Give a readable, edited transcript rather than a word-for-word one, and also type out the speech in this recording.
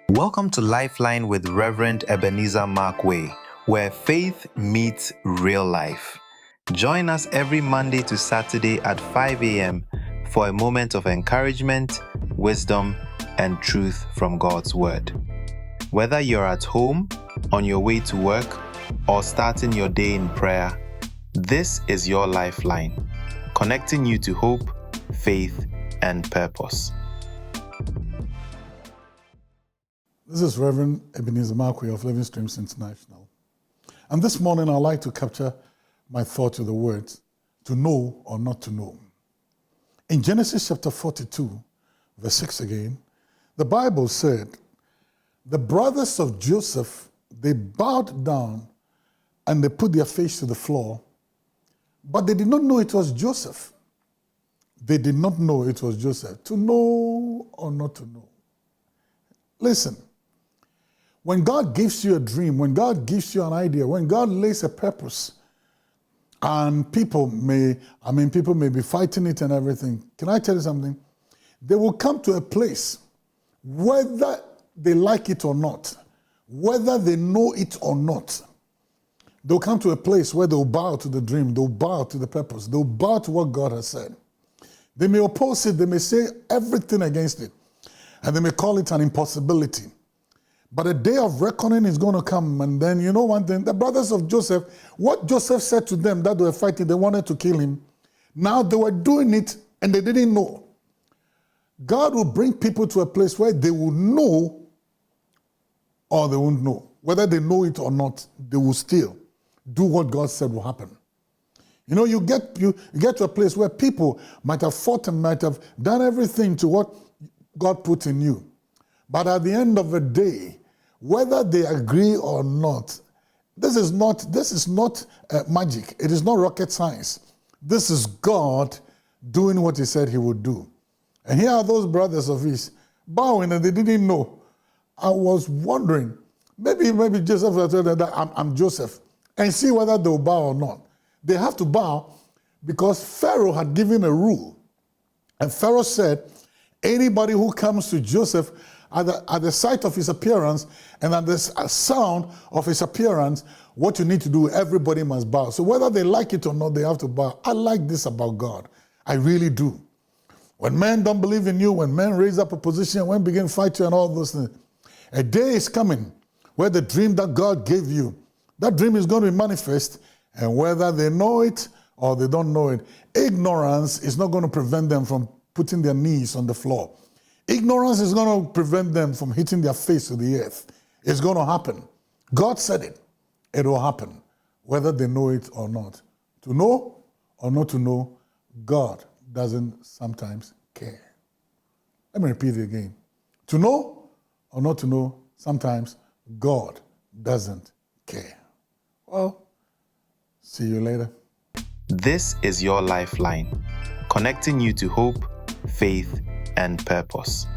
Welcome to LifeLine with Rev Ebenezer Markwei, where faith meets real life. Join us every Monday to Saturday at 5 a.m. for a moment of encouragement, wisdom, and truth from God's Word. Whether you're at home, on your way to work, or starting your day in prayer, this is your Lifeline, connecting you to hope, faith, and purpose. This is Rev Ebenezer Markwei of Living Streams International. And this morning I'd like to capture my thought with the words, to know or not to know. In Genesis chapter 42, verse 6 again, the Bible said, the brothers of Joseph, they bowed down and they put their face to the floor, but they did not know it was Joseph. They did not know it was Joseph. To know or not to know. Listen. When God gives you a dream, when God gives you an idea, when God lays a purpose, and people may be fighting it and everything. Can I tell you something? They will come to a place, whether they like it or not, whether they know it or not, they'll come to a place where they'll bow to the dream, they'll bow to the purpose, they'll bow to what God has said. They may oppose it, they may say everything against it, and they may call it an impossibility. But a day of reckoning is going to come, and then you know one thing, the brothers of Joseph, what Joseph said to them that they were fighting, they wanted to kill him. Now they were doing it and they didn't know. God will bring people to a place where they will know or they won't know. Whether they know it or not, they will still do what God said will happen. You know, you get to a place where people might have fought and might have done everything to what God put in you. But at the end of the day, whether they agree or not, this is not magic. It is not rocket science. This is God doing what he said he would do. And here are those brothers of his bowing and they didn't know. I was wondering, maybe Joseph will tell them that I'm Joseph and see whether they'll bow or not. They have to bow because Pharaoh had given a rule. And Pharaoh said, anybody who comes to Joseph at the sight of his appearance and at the sound of his appearance, what you need to do, everybody must bow. So whether they like it or not, they have to bow. I like this about God. I really do. When men don't believe in you, when men raise up opposition, when begin to fight you and all those things, a day is coming where the dream that God gave you, that dream is going to be manifest, and whether they know it or they don't know it, ignorance is not going to prevent them from putting their knees on the floor. Ignorance is going to prevent them from hitting their face to the earth. It's going to happen. God said it. It will happen, whether they know it or not. To know or not to know, God doesn't sometimes care. Let me repeat it again. To know or not to know, sometimes God doesn't care. Well, see you later. This is your Lifeline, connecting you to hope, faith, and purpose.